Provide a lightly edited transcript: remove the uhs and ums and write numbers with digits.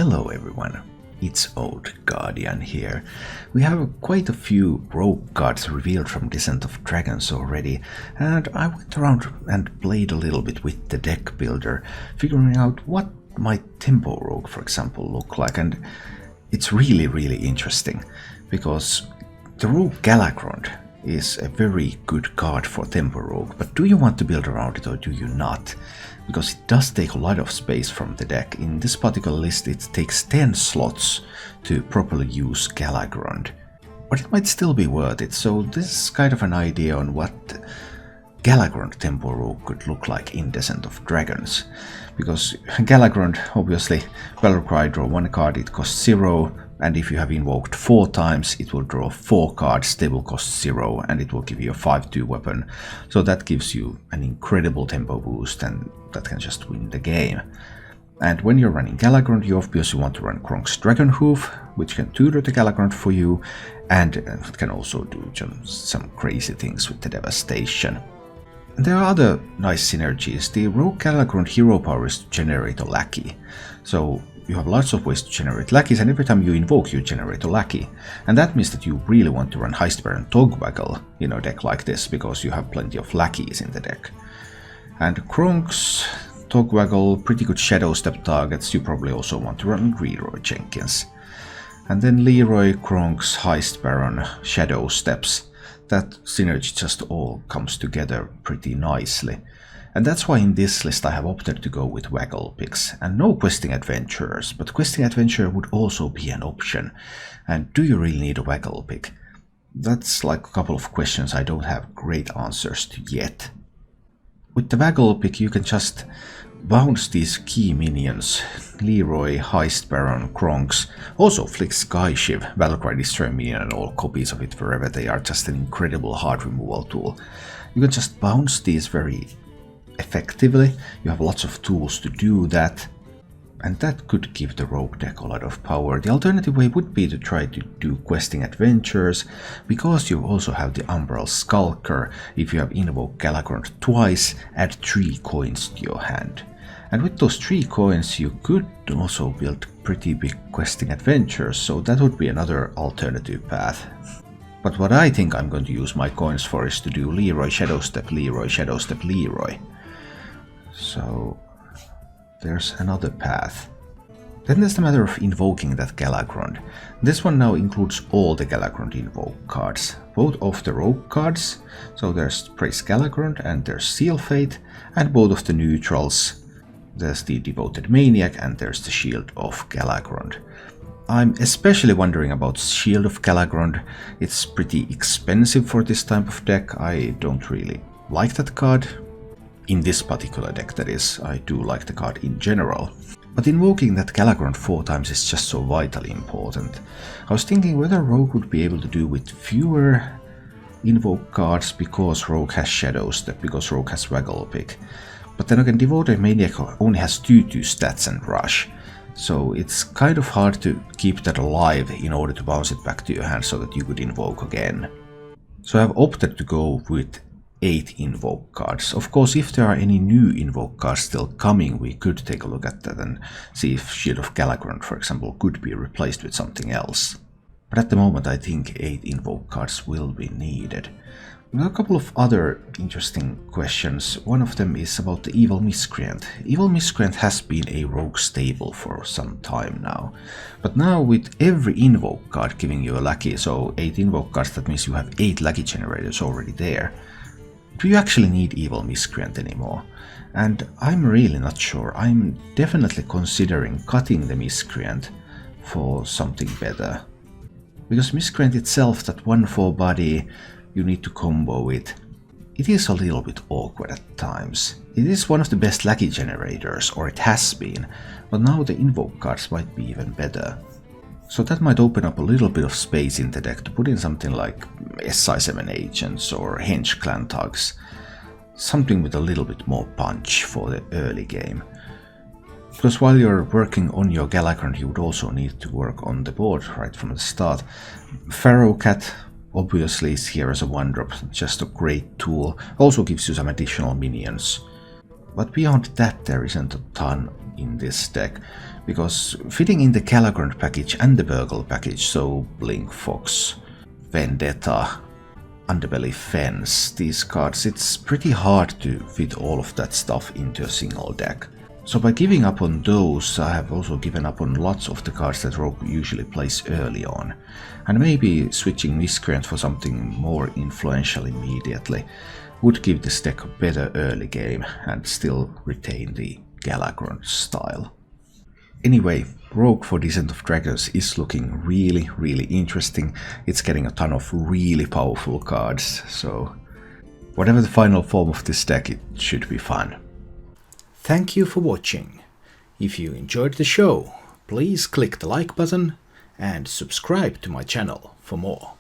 Hello everyone, it's Old Guardian here. We have quite a few rogue cards revealed from Descent of Dragons already, and I went around and played a little bit with the deck builder, figuring out what might Tempo Rogue, for example, look like, and it's really interesting, because the Rogue Galakrond is a very good card for Tempo Rogue, but do you want to build around it or do you not? Because it does take a lot of space from the deck. In this particular list it takes 10 slots to properly use Galakrond, but it might still be worth it, so this is kind of an idea on what Galakrond Tempo Rogue could look like in Descent of Dragons. Because Galakrond, obviously, well required, draw 1 card, it costs 0, and if you have invoked 4 times, it will draw 4 cards, they will cost 0, and it will give you a 5/2 weapon. So that gives you an incredible tempo boost, and that can just win the game. And when you're running Galakrond, you obviously want to run Kronk's Dragonhoof, which can tutor the Galakrond for you, and it can also do some crazy things with the Devastation. And there are other nice synergies. The Rogue Galakrond hero power is to generate a lackey. So you have lots of ways to generate lackeys, and every time you invoke you generate a lackey. And that means that you really want to run Heist Baron Togwaggle in a deck like this, because you have plenty of lackeys in the deck. And Kronk's Togwaggle, pretty good Shadow Step targets. You probably also want to run Leroy Jenkins. And then Leroy, Kronk's, Heist Baron, Shadow Steps. That synergy just all comes together pretty nicely. And that's why in this list I have opted to go with Waggle picks, and no Questing Adventurers, but Questing Adventurer would also be an option. And do you really need a Waggle pick? That's like a couple of questions I don't have great answers to yet. With the Waggle pick you can just bounce these key minions, Leroy, Heist Baron, Kronk's, also flick Skyshiv, Valkyrie Destroyer minion and all copies of it wherever they are, just an incredible hard removal tool. You can just bounce these very effectively, you have lots of tools to do that, and that could give the rogue deck a lot of power. The alternative way would be to try to do Questing Adventures, because you also have the Umbral Skulker. If you have invoked Galakrond twice, add 3 coins to your hand. And with those 3 coins you could also build pretty big Questing Adventures, so that would be another alternative path. But what I think I'm going to use my coins for is to do Leroy Shadowstep, Leroy Shadowstep, Leroy. So there's another path. Then there's the matter of invoking that Galakrond. This one now includes all the Galakrond invoke cards, both of the rogue cards, so there's Praise Galakrond and there's Seal Fate, and both of the neutrals. There's the Devoted Maniac and there's the Shield of Galakrond. I'm especially wondering about Shield of Galakrond. It's pretty expensive for this type of deck. I don't really like that card. In this particular deck, that is. I do like the card in general. But invoking that Galakrond 4 times is just so vitally important. I was thinking whether Rogue would be able to do with fewer invoke cards, because Rogue has Shadow Step, because Rogue has Waggle Pick. But then again, Devoted Maniac only has 2/2 stats and Rush. So it's kind of hard to keep that alive in order to bounce it back to your hand so that you could invoke again. So I've opted to go with 8 invoke cards. Of course, if there are any new invoke cards still coming, we could take a look at that and see if Shield of Galakrond, for example, could be replaced with something else. But at the moment I think 8 invoke cards will be needed. There are a couple of other interesting questions. One of them is about the Evil Miscreant. Evil Miscreant has been a rogue stable for some time now. But now with every invoke card giving you a lackey, so 8 invoke cards, that means you have 8 lackey generators already there. Do you actually need Evil Miscreant anymore? And I'm really not sure. I'm definitely considering cutting the Miscreant for something better. Because Miscreant itself, that 1/4 body you need to combo with, it is a little bit awkward at times. It is one of the best lackey generators, or it has been, but now the invoke cards might be even better. So that might open up a little bit of space in the deck to put in something like SI7 agents or Henge Clan Thugs. Something with a little bit more punch for the early game. Because while you're working on your Galakrond, you would also need to work on the board right from the start. Pharaoh Cat obviously is here as a 1-drop, just a great tool, also gives you some additional minions. But beyond that there isn't a ton in this deck. because fitting in the Galakrond package and the Burgle package, so Blink Fox, Vendetta, Underbelly Fence, these cards, it's pretty hard to fit all of that stuff into a single deck. So by giving up on those, I have also given up on lots of the cards that Rogue usually plays early on, and maybe switching Miscreant for something more influential immediately would give this deck a better early game and still retain the Galakrond style. Anyway, Rogue for Descent of Dragons is looking really interesting. It's getting a ton of really powerful cards, so whatever the final form of this deck, it should be fun. Thank you for watching. If you enjoyed the show, please click the like button and subscribe to my channel for more.